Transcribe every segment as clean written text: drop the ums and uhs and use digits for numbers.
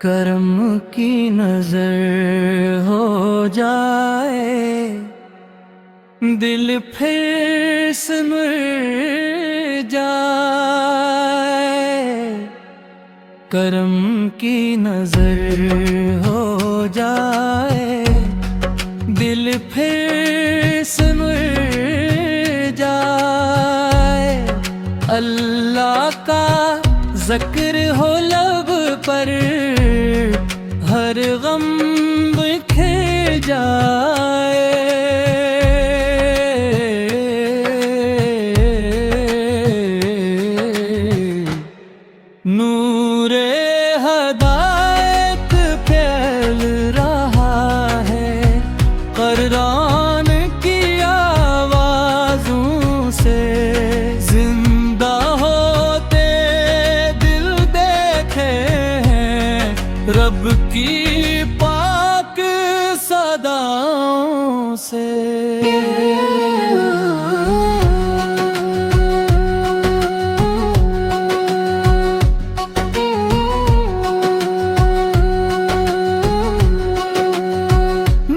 करम की नजर हो जाए, दिल फिर सिमर जाए। करम की नजर हो जाए, दिल फिर सिमर जाए। अल्लाह का ज़िक्र हो लब पर, हर गम बिखर जाए। नूरे हदायत फैल रहा है कुरान की आवाज़ों से। जिंदा होते दिल देखे हैं रब की पाक सदाओं से।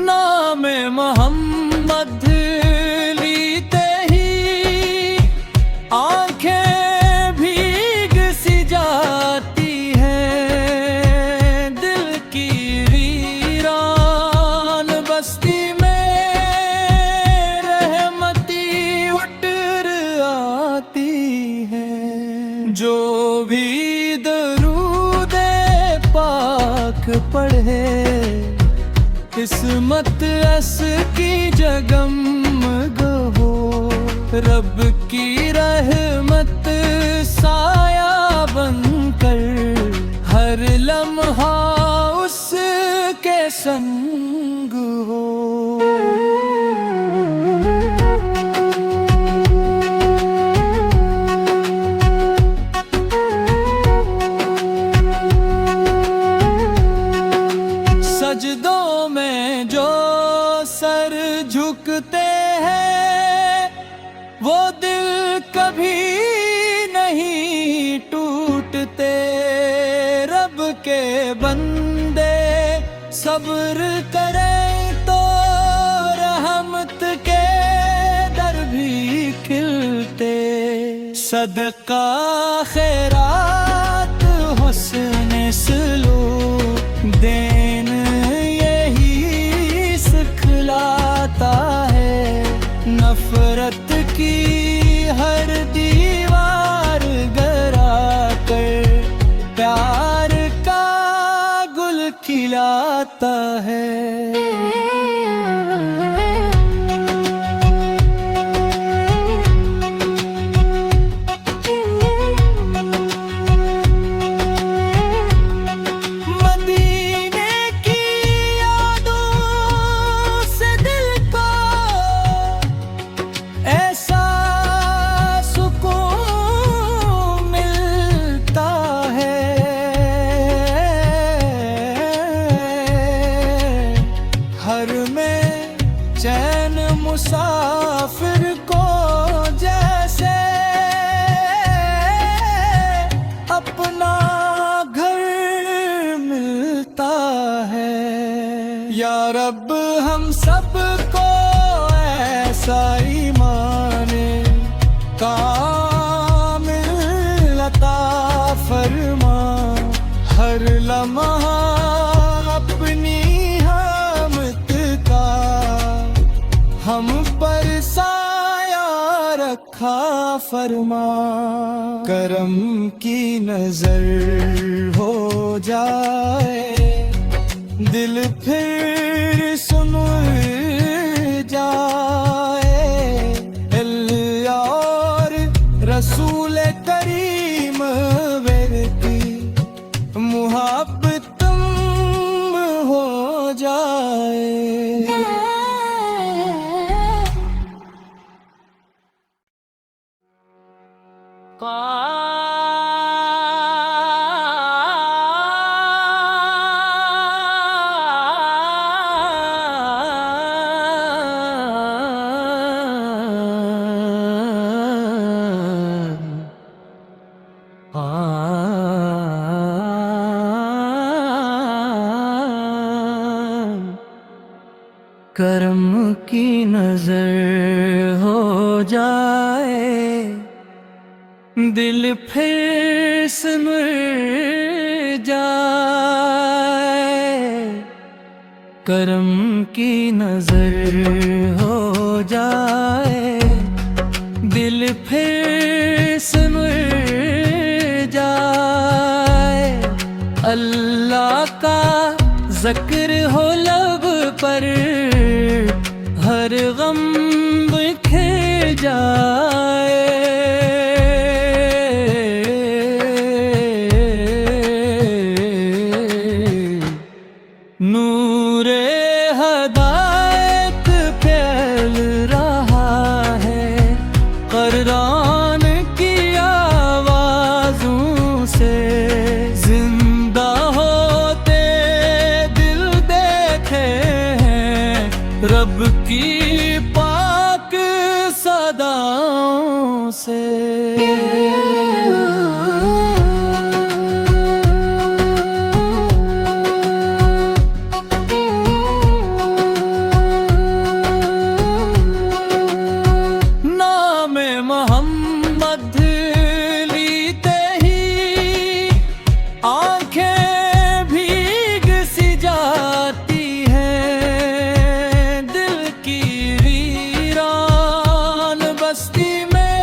नाम मोहम्मद लीते ही आंखें भीग सी जाती हैं। दिल की वीरान बस्ती में रहमती उतर आती है। जो भी दरूदे पाक पढ़े, किस्मत ऐस की जगमग हो। रब की रहमत साया बनकर हर लम्हा उसके संग हो। सजदों में जो सर झुकते हैं, वो दिल कभी नहीं टूटते। रब के बंदे सब्र करें तो रहमत के दर भी खिलते। सदका खैरात हुस्न सलूक देन यही सिखलाता है। नफरत की हर दीवार गिरा कर प्यार का गुल खिलाता है। चैन मुसाफिर को जैसे अपना घर मिलता है। या रब हम सबको ऐसा ईमान कामिल अता फरमा। हर लम्हा अपनी हम पर साया रखा फरमा। करम की नजर हो जाए, दिल फिर सुमर जाए। अल्लाह और रसूल करीम की मुहब्बत हो जाए। करम की नजर हो जाए, दिल फिर सिमर जाए। करम की नजर हो जाए, दिल फिर सिमर जाए। अल्लाह का ज़िक्र हो लब पर, हर गम बिखर जाए। नूरे हदायत फैल रहा है कुरान की आवाज़ों से। जिंदा होते दिल देखे हैं रब की पाक सदाओं से। मोहम्मद लीते ही आंखें भीग सी जाती हैं। दिल की वीरान बस्ती में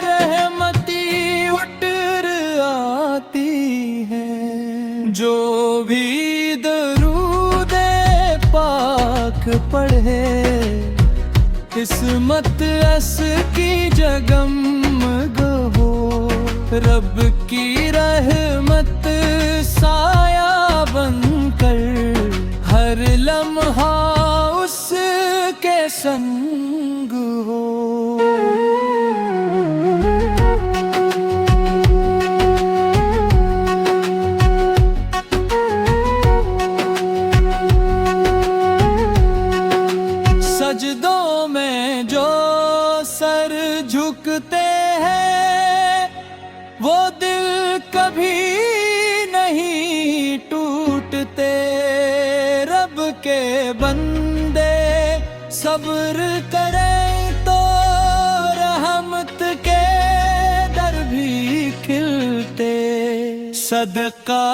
रहमती उतर आती है। जो भी दरूदे पाक पढ़े, किस्मत ऐस की जगमग हो। रब की रहमत साया बनकर हर लम्हा उसके संग हो। सजदों में जो सर झुकते हैं, वो दिल कभी नहीं टूटते। रब के बंदे सब्र करें तो रहमत के दर भी खिलते। सदका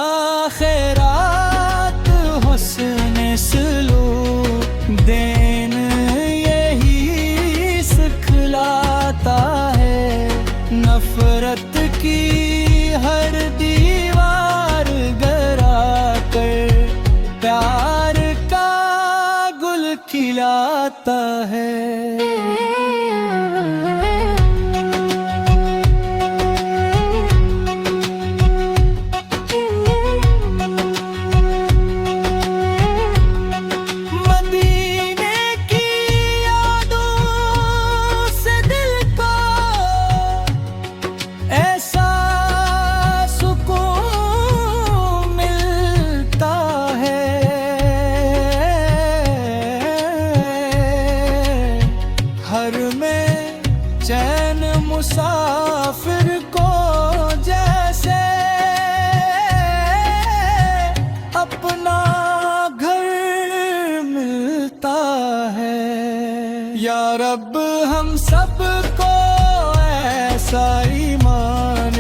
खैरात हुस्न सलूक देन यही सिखलाता है। नफरत की हर दीवार गिरा कर प्यार का गुल खिलाता है। चैन मुसाफिर को जैसे अपना घर मिलता है। या रब हम सबको ऐसा ईमान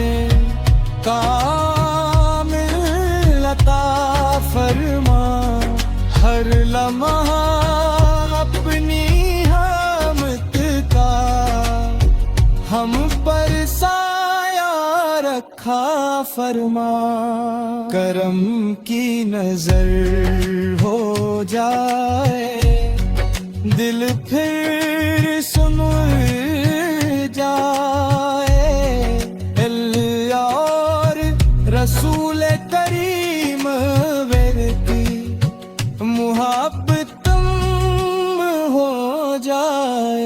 कामिल अता फरमा। हर लम्हा अपनी हम पर साया रखा फरमा। करम की नजर हो जाए, दिल फिर सुन जाए। अल्लाह और रसूल करीम वेरती मुहब्बत तुम हो जाए।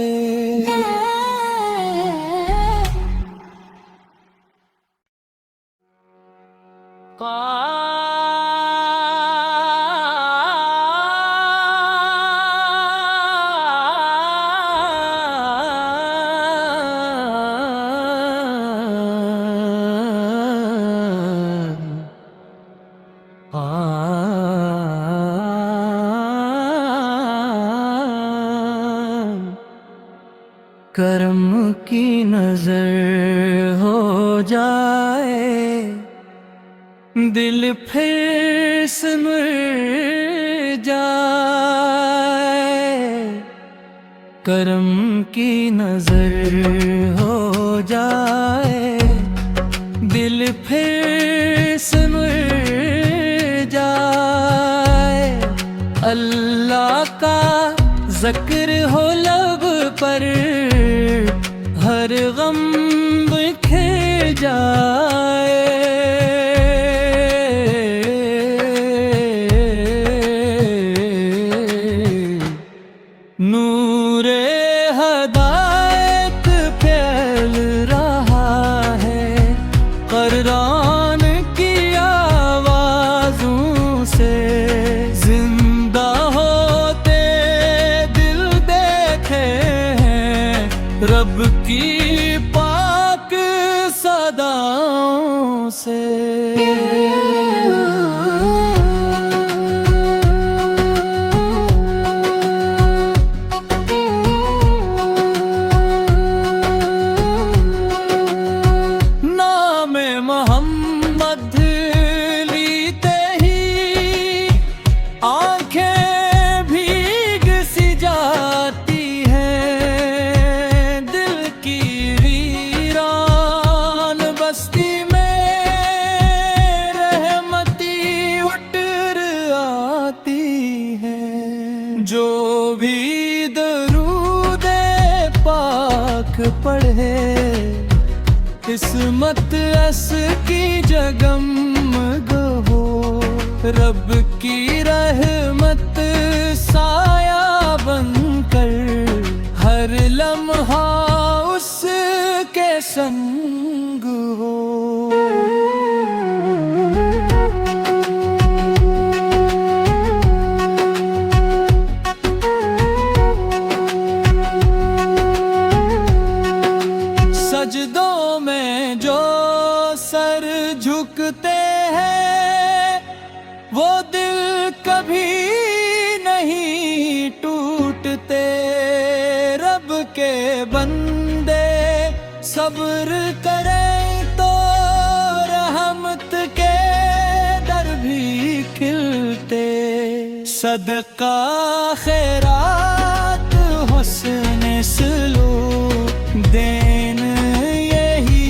करम की नजर हो जाए, दिल फिर सिमर जाए। करम की नजर हो जाए, दिल फिर सिमर जाए। अल्लाह का ज़िक्र हो लब पर, हर गम बिखर जाए। नूरे हदायत फैल रहा है कुरान की आवाज़ों से। जिंदा होते दिल देखे हैं रब की पाक सदाओं से। मोहम्मद लीते ही आंखें भीग सी जाती हैं। दिल की वीरान बस्ती में रहमती उतर आती है। जो भी दरूदे पाक पढ़े, किस्मत ऐस की जगमग हो। रब की रहमत साया बनकर हर लम्हा उसके संग हो। सजदों में जो सर झुकते हैं, वो दिल कभी नहीं टूटते। रब के बंदे सब्र करें तो रहमत के दर भी खिलते। सदका खैरात हुस्न सलूक देन यही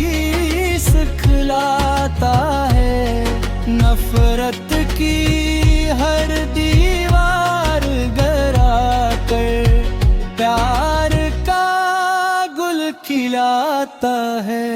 सिखलाता है। नफरत की हर दीवार गिरा कर प्यार का गुल खिलाता है।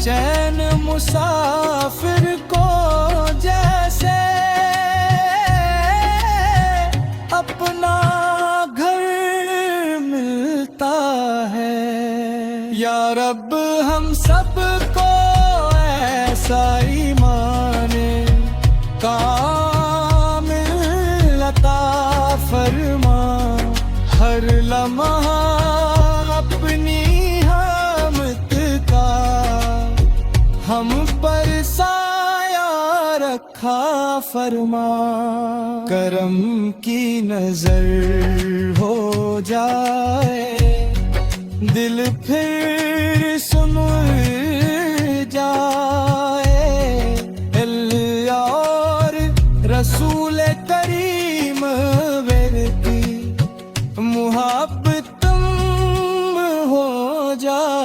चैन मुसाफिर को जैसे अपना घर मिलता है। या रब हम सबको ऐसा ईमान कामिल अता फरमा। हर लम्हा अपनी हम पर साया रखा फरमा। करम की नजर हो जाए, दिल फिर सुमर जाए। अल्लाह और रसूल करीम वेरती मुहब्बत हो जाए।